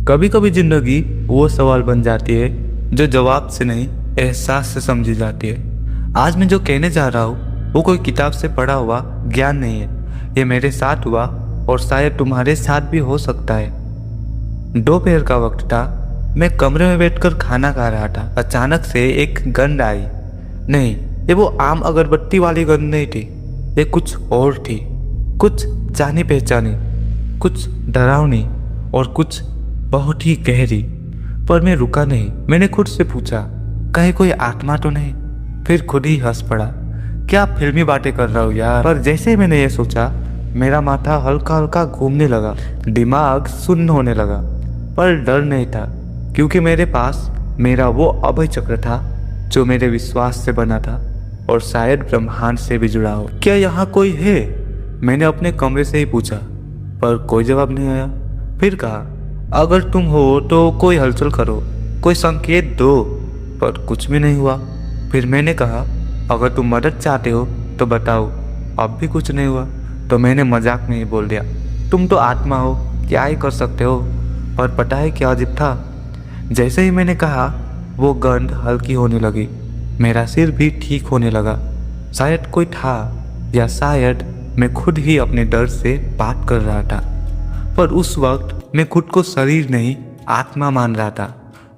कभी कभी जिंदगी वो सवाल बन जाती है जो जवाब से नहीं, एहसास से समझी जाती है। आज मैं जो कहने जा रहा हूँ वो कोई किताब से पढ़ा हुआ ज्ञान नहीं है। ये मेरे साथ हुआ और शायद तुम्हारे साथ भी हो सकता है। दोपहर का वक्त था। मैं कमरे में बैठकर खाना खा रहा था। अचानक से एक गंध आई। नहीं, ये वो आम अगरबत्ती वाली गंध नहीं थी। ये कुछ और थी, कुछ जानी पहचानी, कुछ डरावनी और कुछ बहुत ही गहरी। पर मैं रुका नहीं। मैंने खुद से पूछा, कहीं कोई आत्मा तो नहीं? फिर खुद ही हंस पड़ा। क्या फिल्मी बातें कर रहा हूँ यार। पर जैसे ही मैंने ये सोचा, मेरा माथा हल्का हल्का घूमने लगा, दिमाग सुन्न होने लगा। पर डर नहीं था, क्योंकि मेरे पास मेरा वो अभय चक्र था जो मेरे विश्वास से बना था और शायद ब्रह्मांड से भी जुड़ा हो। क्या यहाँ कोई है? मैंने अपने कमरे से ही पूछा, पर कोई जवाब नहीं आया। फिर कहा, अगर तुम हो तो कोई हलचल करो, कोई संकेत दो। पर कुछ भी नहीं हुआ। फिर मैंने कहा, अगर तुम मदद चाहते हो तो बताओ। अब भी कुछ नहीं हुआ। तो मैंने मजाक में ही बोल दिया, तुम तो आत्मा हो, क्या ही कर सकते हो। और पता है क्या अजीब था? जैसे ही मैंने कहा, वो गंध हल्की होने लगी। मेरा सिर भी ठीक होने लगा। शायद कोई था, या शायद मैं खुद ही अपने डर से बात कर रहा था। पर उस वक्त मैं खुद को शरीर नहीं, आत्मा मान रहा था।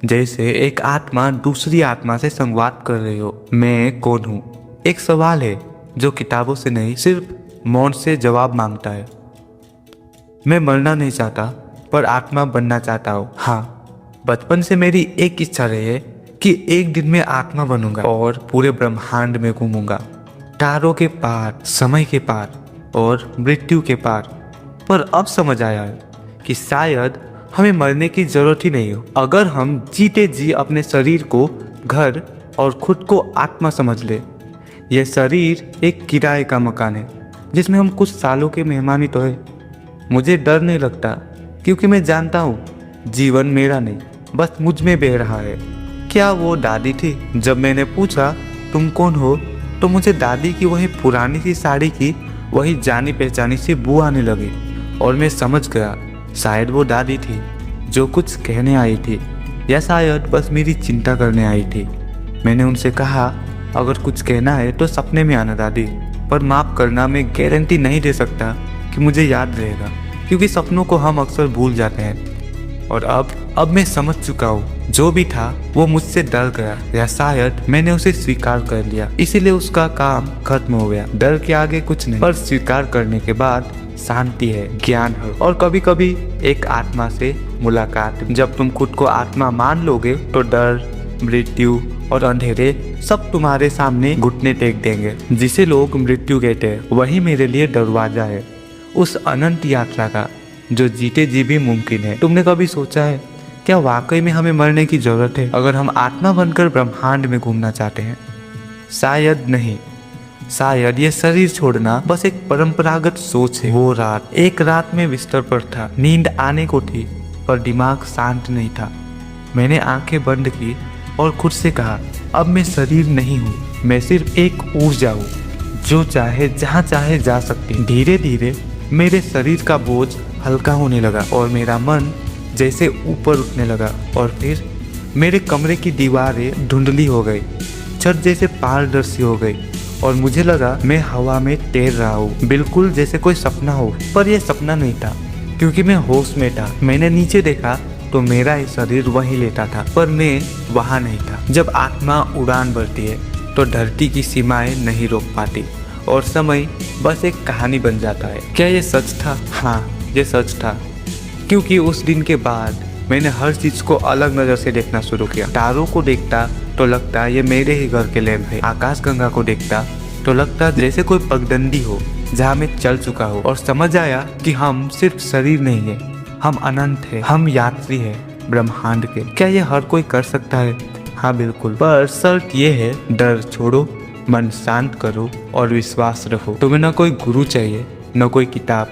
जैसे एक आत्मा दूसरी आत्मा से संवाद कर रही हो। मैं कौन हूँ? एक सवाल है जो किताबों से नहीं, सिर्फ मौन से जवाब मांगता है। मैं मरना नहीं चाहता, पर आत्मा बनना चाहता हूँ। हाँ, बचपन से मेरी एक इच्छा रही है कि एक दिन मैं आत्मा बनूंगा और पूरे ब्रह्मांड में घूमूंगा, तारों के पार, समय के पार और मृत्यु के पार। पर अब समझ आया है कि शायद हमें मरने की जरूरत ही नहीं हो, अगर हम जीते जी अपने शरीर को घर और खुद को आत्मा समझ ले। यह शरीर एक किराए का मकान है जिसमें हम कुछ सालों के मेहमान ही तो है। मुझे डर नहीं लगता, क्योंकि मैं जानता हूँ जीवन मेरा नहीं, बस मुझ में बह रहा है। क्या वो दादी थी? जब मैंने पूछा तुम कौन हो, तो मुझे दादी की वही पुरानी सी साड़ी की वही जानी पहचानी सी बू आने लगी। और मैं समझ गया, शायद वो दादी थी जो कुछ कहने आई थी, या शायद बस मेरी चिंता करने आई थी। मैंने उनसे कहा, अगर कुछ कहना है तो सपने में आना दादी, पर माफ़ करना, मैं गारंटी नहीं दे सकता कि मुझे याद रहेगा, क्योंकि सपनों को हम अक्सर भूल जाते हैं। और अब मैं समझ चुका हूँ, जो भी था वो मुझसे डर गया, या शायद मैंने उसे स्वीकार कर लिया, इसीलिए उसका काम खत्म हो गया। डर के आगे कुछ नहीं, पर स्वीकार करने के बाद शांति है, ज्ञान है और कभी कभी एक आत्मा से मुलाकात। जब तुम खुद को आत्मा मान लोगे तो डर, मृत्यु और अंधेरे सब तुम्हारे सामने घुटने टेक देंगे। जिसे लोग मृत्यु कहते हैं, वही मेरे लिए दरवाजा है उस अनंत यात्रा का, जो जीते जी भी मुमकिन है। तुमने कभी सोचा है, क्या वाकई में हमें मरने की जरूरत है, अगर हम आत्मा बनकर ब्रह्मांड में घूमना चाहते हैं? शायद नहीं। शायद ये शरीर छोड़ना बस एक परंपरागत सोच है। वो रात, एक रात में बिस्तर पर था, नींद आने को थी, पर दिमाग शांत नहीं था। मैंने आंखें बंद की और खुद से कहा, अब मैं शरीर नहीं हूँ, मैं सिर्फ एक ऊर्जा हूँ जो चाहे जहाँ चाहे जा सकती। धीरे धीरे मेरे शरीर का बोझ हल्का होने लगा और मेरा मन जैसे ऊपर उठने लगा। और फिर मेरे कमरे की दीवारें धुंधली हो गई, छत जैसे पारदर्शी हो गई और मुझे लगा मैं हवा में तैर रहा हूँ, बिल्कुल जैसे कोई सपना हो। पर यह सपना नहीं था, क्योंकि मैं होश में था। मैंने नीचे देखा तो मेरा ही शरीर वहीं लेटा था, पर मैं वहाँ नहीं था। जब आत्मा उड़ान भरती है तो धरती की सीमाएं नहीं रोक पाती और समय बस एक कहानी बन जाता है। क्या ये सच था? हाँ, ये सच था, क्योंकि उस दिन के बाद मैंने हर चीज को अलग नजर से देखना शुरू किया। तारों को देखता तो लगता ये मेरे ही घर के लैंप है। आकाश गंगा को देखता तो लगता जैसे कोई पगडंडी हो जहाँ मैं चल चुका हो। और समझ आया कि हम सिर्फ शरीर नहीं है, हम अनंत है, हम यात्री है ब्रह्मांड के। क्या ये हर कोई कर सकता है? हाँ बिल्कुल, पर शर्त ये है, डर छोड़ो, मन शांत करो और विश्वास रखो। तुम्हें न कोई गुरु चाहिए, न कोई किताब,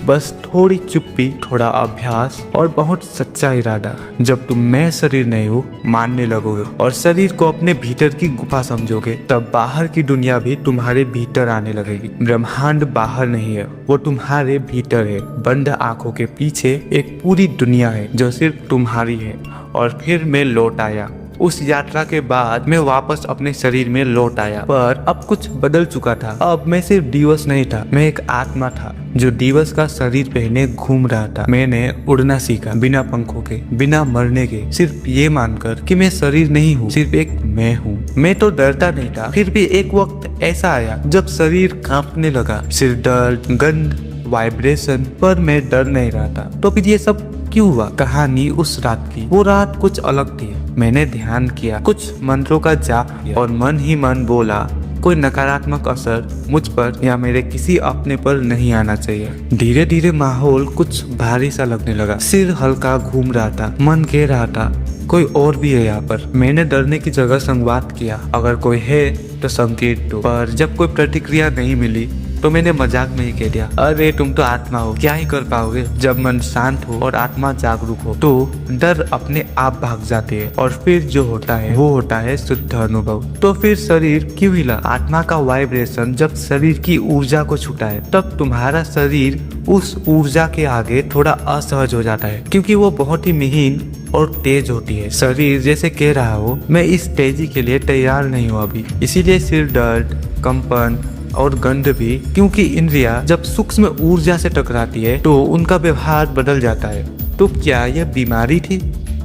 बस थोड़ी चुप्पी, थोड़ा अभ्यास और बहुत सच्चा इरादा। जब तुम मैं शरीर नहीं हूँ मानने लगोगे और शरीर को अपने भीतर की गुफा समझोगे, तब बाहर की दुनिया भी तुम्हारे भीतर आने लगेगी। ब्रह्मांड बाहर नहीं है, वो तुम्हारे भीतर है। बंद आंखों के पीछे एक पूरी दुनिया है जो सिर्फ तुम्हारी है। और फिर मैं लौट आया। उस यात्रा के बाद मैं वापस अपने शरीर में लौट आया, पर अब कुछ बदल चुका था। अब मैं सिर्फ दिवस नहीं था, मैं एक आत्मा था जो दिवस का शरीर पहने घूम रहा था। मैंने उड़ना सीखा, बिना पंखों के, बिना मरने के, सिर्फ ये मानकर कि मैं शरीर नहीं हूँ, सिर्फ एक मैं हूँ। मैं तो डरता नहीं था, फिर भी एक वक्त ऐसा आया जब शरीर कांपने लगा, सिर दर्द, गंध, वाइब्रेशन, पर मैं डर नहीं रहा था। तो फिर ये सब क्यों हुआ? कहानी उस रात की। वो रात कुछ अलग थी। मैंने ध्यान किया, कुछ मंत्रों का जाप किया और मन ही मन बोला, कोई नकारात्मक असर मुझ पर या मेरे किसी अपने पर नहीं आना चाहिए। धीरे धीरे माहौल कुछ भारी सा लगने लगा। सिर हल्का घूम रहा था, मन कह रहा था कोई और भी है यहाँ पर। मैंने डरने की जगह संवाद किया, अगर कोई है तो संकेत दो। पर जब कोई प्रतिक्रिया नहीं मिली तो मैंने मजाक में ही कह दिया, अरे तुम तो आत्मा हो, क्या ही कर पाओगे। जब मन शांत हो और आत्मा जागरूक हो तो डर अपने आप भाग जाते हैं और फिर जो होता है वो होता है शुद्ध अनुभव। तो फिर शरीर क्यों हिला? आत्मा का वाइब्रेशन जब शरीर की ऊर्जा को छूता है तब तुम्हारा शरीर उस ऊर्जा के आगे थोड़ा असहज हो जाता है, क्योंकि वो बहुत ही महीन और तेज होती है। शरीर जैसे कह रहा हो, मैं इस तेजी के लिए तैयार नहीं हूँ अभी। इसीलिए सिर दर्द, कंपन और गंध भी, क्योंकि इंद्रियां जब सूक्ष्म ऊर्जा से टकराती है तो उनका व्यवहार बदल जाता है। तो क्या यह बीमारी थी?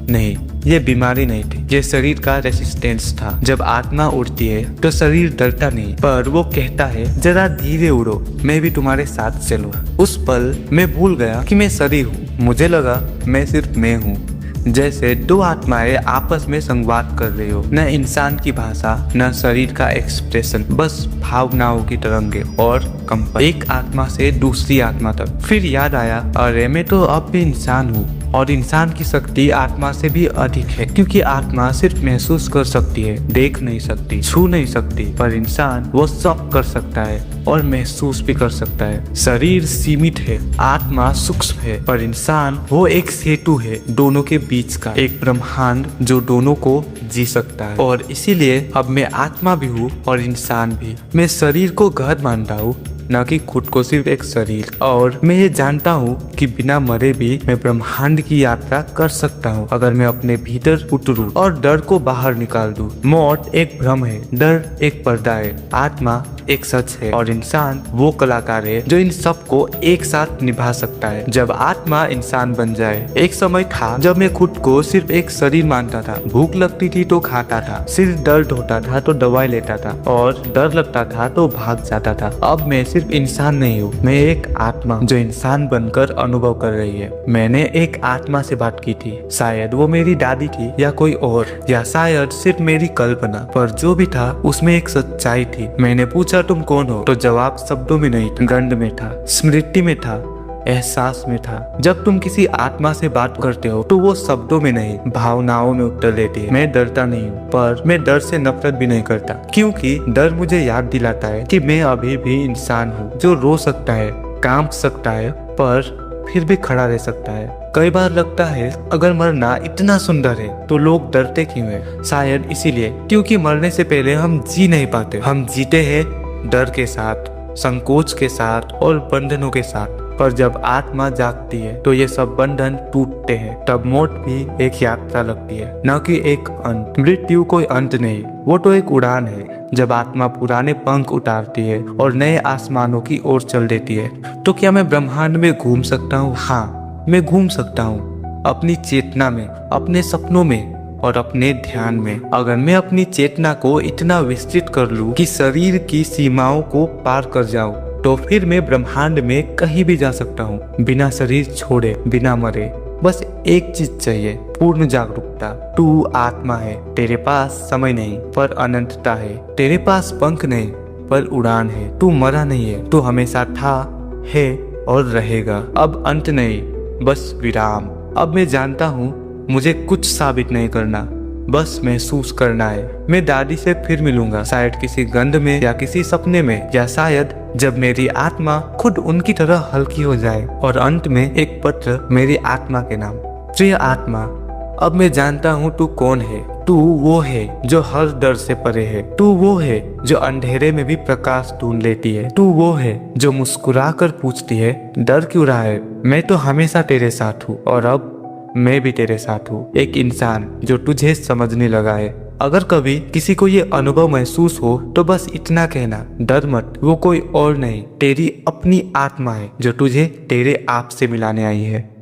नहीं, ये बीमारी नहीं थी, ये शरीर का रेसिस्टेंस था। जब आत्मा उड़ती है तो शरीर डरता नहीं, पर वो कहता है जरा धीरे उड़ो, मैं भी तुम्हारे साथ चलूं। उस पल मैं भूल गया कि मैं शरीर हूँ। मुझे लगा मैं सिर्फ मैं हूँ, जैसे दो आत्माएं आपस में संवाद कर रही हो। न इंसान की भाषा, न शरीर का एक्सप्रेशन, बस भावनाओं की तरंगे और कंपन, एक आत्मा से दूसरी आत्मा तक। फिर याद आया, अरे मैं तो अब भी इंसान हूँ और इंसान की शक्ति आत्मा से भी अधिक है, क्योंकि आत्मा सिर्फ महसूस कर सकती है, देख नहीं सकती, छू नहीं सकती, पर इंसान वो सब कर सकता है और महसूस भी कर सकता है। शरीर सीमित है, आत्मा सूक्ष्म है, पर इंसान वो एक सेतु है दोनों के बीच का, एक ब्रह्मांड जो दोनों को जी सकता है। और इसीलिए अब मैं आत्मा भी हूँ और इंसान भी। मैं शरीर को घर मानता हूँ, न कि खुद को सिर्फ एक शरीर। और मैं ये जानता हूँ कि बिना मरे भी मैं ब्रह्मांड की यात्रा कर सकता हूँ, अगर मैं अपने भीतर उतरूँ और डर को बाहर निकाल दूँ। मौत एक भ्रम है, डर एक पर्दा है, आत्मा एक सच है और इंसान वो कलाकार है जो इन सब को एक साथ निभा सकता है। जब आत्मा इंसान बन जाए। एक समय था जब मैं खुद को सिर्फ एक शरीर मानता था। भूख लगती थी तो खाता था, सिर दर्द होता था तो दवाई लेता था और डर लगता था तो भाग जाता था। अब मैं सिर्फ इंसान नहीं हूँ, मैं एक आत्मा जो इंसान बनकर अनुभव कर रही है। मैंने एक आत्मा से बात की थी, शायद वो मेरी दादी थी या कोई और, या शायद सिर्फ मेरी कल्पना, पर जो भी था उसमें एक सच्चाई थी। मैंने पूछा तुम कौन हो? तो जवाब शब्दों में नहीं, गंध में था, स्मृति में था, एहसास में था। जब तुम किसी आत्मा से बात करते हो तो वो शब्दों में नहीं, भावनाओं में उत्तर देती है। मैं डरता नहीं हूँ, पर मैं डर से नफरत भी नहीं करता, क्योंकि डर मुझे याद दिलाता है कि मैं अभी भी इंसान हूँ, जो रो सकता है, कांप सकता है, पर फिर भी खड़ा रह सकता है। कई बार लगता है अगर मरना इतना सुंदर है तो लोग डरते क्यों हैं? शायद इसीलिए क्योंकि मरने से पहले हम जी नहीं पाते। हम जीते हैं डर के साथ, संकोच के साथ और बंधनों के साथ। पर जब आत्मा जागती है तो ये सब बंधन टूटते हैं। तब मौत भी एक यात्रा लगती है, न कि एक अंत। मृत्यु कोई अंत नहीं, वो तो एक उड़ान है। जब आत्मा पुराने पंख उतारती है और नए आसमानों की ओर चल देती है। तो क्या मैं ब्रह्मांड में घूम सकता हूँ? हाँ, मैं घूम सकता हूँ, अपनी चेतना में, अपने सपनों में और अपने ध्यान में। अगर मैं अपनी चेतना को इतना विस्तृत कर लूं कि शरीर की सीमाओं को पार कर जाऊं, तो फिर मैं ब्रह्मांड में कहीं भी जा सकता हूँ, बिना शरीर छोड़े, बिना मरे। बस एक चीज चाहिए, पूर्ण जागरूकता। तू आत्मा है, तेरे पास समय नहीं पर अनंतता है, तेरे पास पंख नहीं पर उड़ान है। तू मरा नहीं है, तू हमेशा था, है और रहेगा। अब अंत नहीं, बस विराम। अब मैं जानता हूँ मुझे कुछ साबित नहीं करना, बस महसूस करना है। मैं दादी से फिर मिलूंगा, शायद किसी गंध में या किसी सपने में, या शायद जब मेरी आत्मा खुद उनकी तरह हल्की हो जाए। और अंत में एक पत्र मेरी आत्मा के नाम। प्रिय आत्मा, अब मैं जानता हूँ तू कौन है। तू वो है जो हर डर से परे है। तू वो है जो अंधेरे में भी प्रकाश ढूंढ लेती है। तू वो है जो मुस्कुरा कर पूछती है, डर क्यों रहा है? मैं तो हमेशा तेरे साथ हूँ और अब मैं भी तेरे साथ हूँ, एक इंसान जो तुझे समझने लगा है। अगर कभी किसी को ये अनुभव महसूस हो तो बस इतना कहना, डर मत, वो कोई और नहीं, तेरी अपनी आत्मा है जो तुझे तेरे आप से मिलाने आई है।